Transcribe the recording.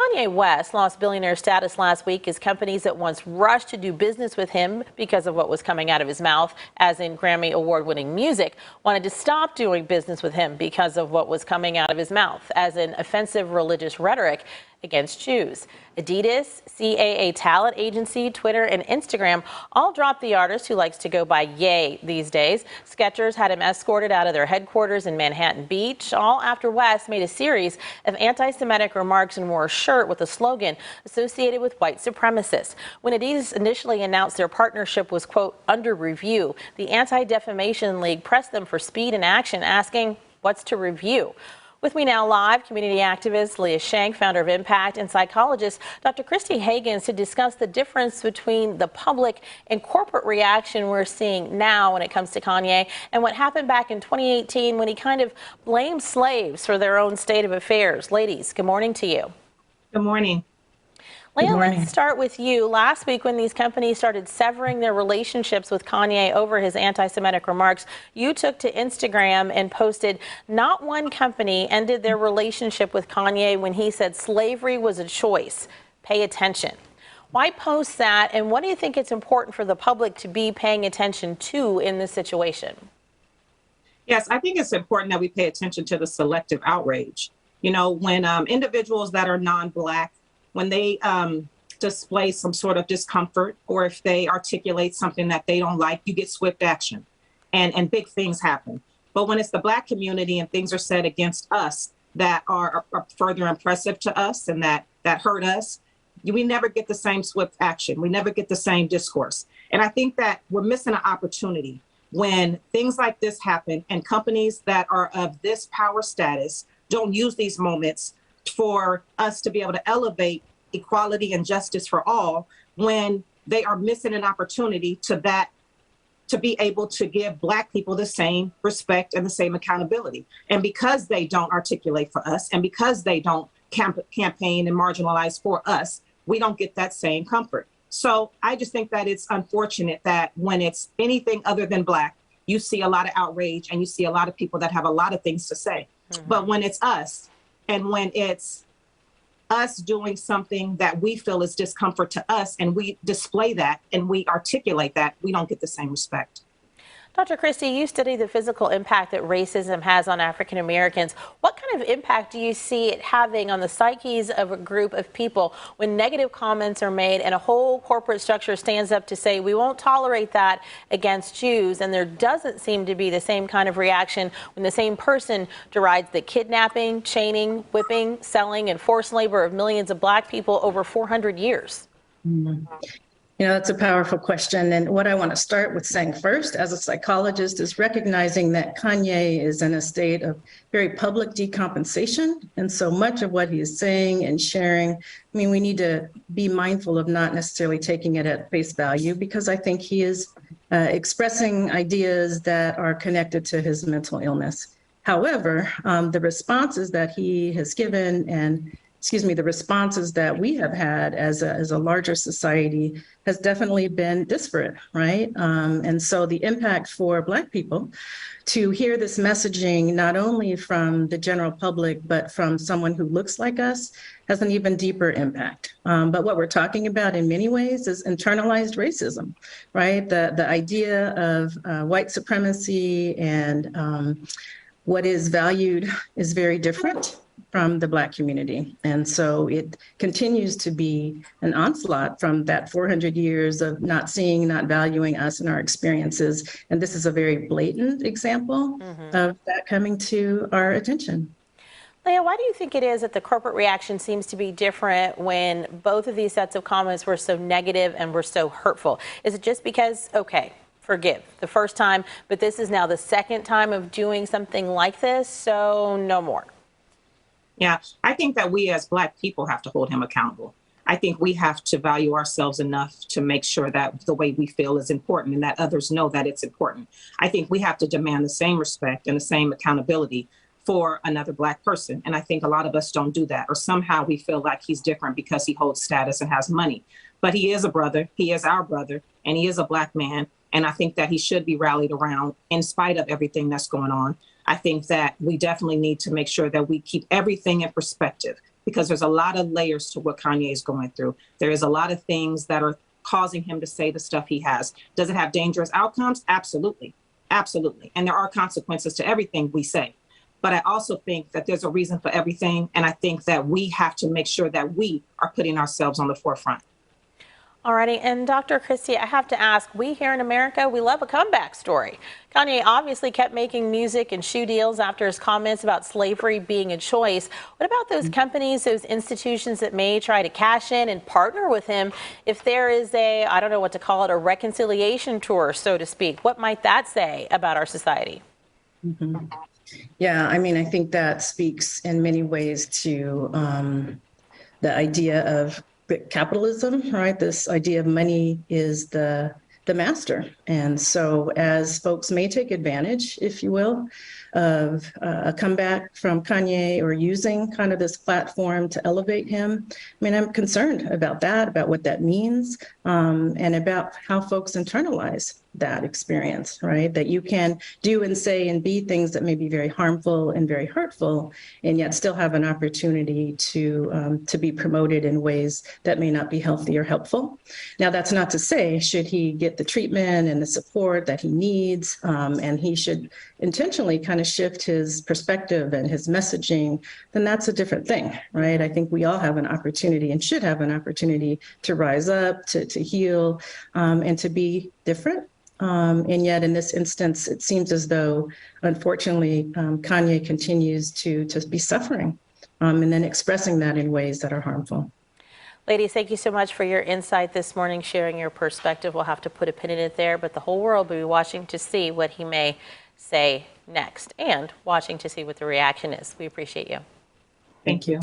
Kanye West lost billionaire status last week as companies that once rushed to do business with him because of what was coming out of his mouth, as in Grammy award-winning music, wanted to stop doing business with him because of what was coming out of his mouth, as in offensive religious rhetoric against Jews. Adidas, CAA talent agency, Twitter, and Instagram all dropped the artist, who likes to go by Ye these days. Skechers had him escorted out of their headquarters in Manhattan Beach, all after West made a series of anti-Semitic remarks and wore a shirt with a slogan associated with white supremacists. When Adidas initially announced their partnership was, quote, under review, the Anti-Defamation League pressed them for speed and action, asking, what's to review? With me now live, community activist Leah Shank, founder of Impact, and psychologist Dr. Christy Hagens, to discuss the difference between the public and corporate reaction we're seeing now when it comes to Kanye and what happened back in 2018 when he kind of blamed slaves for their own state of affairs. Ladies, good morning to you. Good morning. Leah, let's start with you. Last week, when these companies started severing their relationships with Kanye over his anti-Semitic remarks, you took to Instagram and posted, not one company ended their relationship with Kanye when he said slavery was a choice. Pay attention. Why post that, and what do you think it's important for the public to be paying attention to in this situation? Yes, I think it's important that we pay attention to the selective outrage. You know, when individuals that are non-Black, when they display some sort of discomfort, or if they articulate something that they don't like, you get swift action and big things happen. But when it's the Black community and things are said against us that are further impressive to us and that hurt us, we never get the same swift action. We never get the same discourse. And I think that we're missing an opportunity when things like this happen and companies that are of this power status don't use these moments for us to be able to elevate equality and justice for all, when they are missing an opportunity to be able to give Black people the same respect and the same accountability. And because they don't articulate for us, and because they don't campaign and marginalize for us, we don't get that same comfort. So I just think that it's unfortunate that when it's anything other than Black, you see a lot of outrage and you see a lot of people that have a lot of things to say. Mm-hmm. But when it's us, and when it's us doing something that we feel is discomfort to us, and we display that and we articulate that, we don't get the same respect. Dr. Christy, you study the physical impact that racism has on African Americans. What kind of impact do you see it having on the psyches of a group of people when negative comments are made and a whole corporate structure stands up to say, we won't tolerate that against Jews, and there doesn't seem to be the same kind of reaction when the same person derides the kidnapping, chaining, whipping, selling, and forced labor of millions of Black people over 400 years? Mm-hmm. You know, that's a powerful question. And what I want to start with saying first, as a psychologist, is recognizing that Kanye is in a state of very public decompensation. And so much of what he is saying and sharing, I mean, we need to be mindful of not necessarily taking it at face value, because I think he is expressing ideas that are connected to his mental illness. However, the responses that he has given and the responses that we have had as a larger society has definitely been disparate, right? And so the impact for Black people to hear this messaging, not only from the general public, but from someone who looks like us, has an even deeper impact. But what we're talking about in many ways is internalized racism, right? The idea of white supremacy and what is valued is very different from the Black community. And so it continues to be an onslaught from that 400 years of not seeing, not valuing us and our experiences. And this is a very blatant example of that coming to our attention. Leah, why do you think it is that the corporate reaction seems to be different when both of these sets of comments were so negative and were so hurtful? Is it just because, okay, forgive the first time, but this is now the second time of doing something like this, so no more? Yeah, I think that we as Black people have to hold him accountable. I think we have to value ourselves enough to make sure that the way we feel is important and that others know that it's important. I think we have to demand the same respect and the same accountability for another Black person. And I think a lot of us don't do that, or somehow we feel like he's different because he holds status and has money. But he is a brother, he is our brother, and he is a Black man. And I think that he should be rallied around in spite of everything that's going on. I think that we definitely need to make sure that we keep everything in perspective. because there's a lot of layers to what Kanye is going through. There is a lot of things that are causing him to say the stuff he has. Does it have dangerous outcomes? Absolutely. Absolutely. And there are consequences to everything we say. But I also think that there's a reason for everything. And I think that we have to make sure that we are putting ourselves on the forefront. Alrighty, and Dr. Christie, I have to ask, we here in America, we love a comeback story. Kanye obviously kept making music and shoe deals after his comments about slavery being a choice. What about those companies, those institutions that may try to cash in and partner with him if there is a, I don't know what to call it, a reconciliation tour, so to speak? What might that say about our society? Mm-hmm. Yeah, I mean, I think that speaks in many ways to the idea of capitalism, right? This idea of money is the master. And so as folks may take advantage, if you will, of a comeback from Kanye or using kind of this platform to elevate him, I mean, I'm concerned about that, about what that means, and about how folks internalize that experience, right? That you can do and say and be things that may be very harmful and very hurtful, and yet still have an opportunity to be promoted in ways that may not be healthy or helpful. Now, that's not to say, should he get the treatment and the support that he needs, and he should intentionally kind of shift his perspective and his messaging, then that's a different thing, right? I think we all have an opportunity and should have an opportunity to rise up, to heal, and to be different. And yet in this instance, it seems as though, unfortunately, Kanye continues to be suffering, and then expressing that in ways that are harmful. Ladies, thank you so much for your insight this morning, sharing your perspective. We'll have to put a pin in it there, but the whole world will be watching to see what he may say next and watching to see what the reaction is. We appreciate you. Thank you.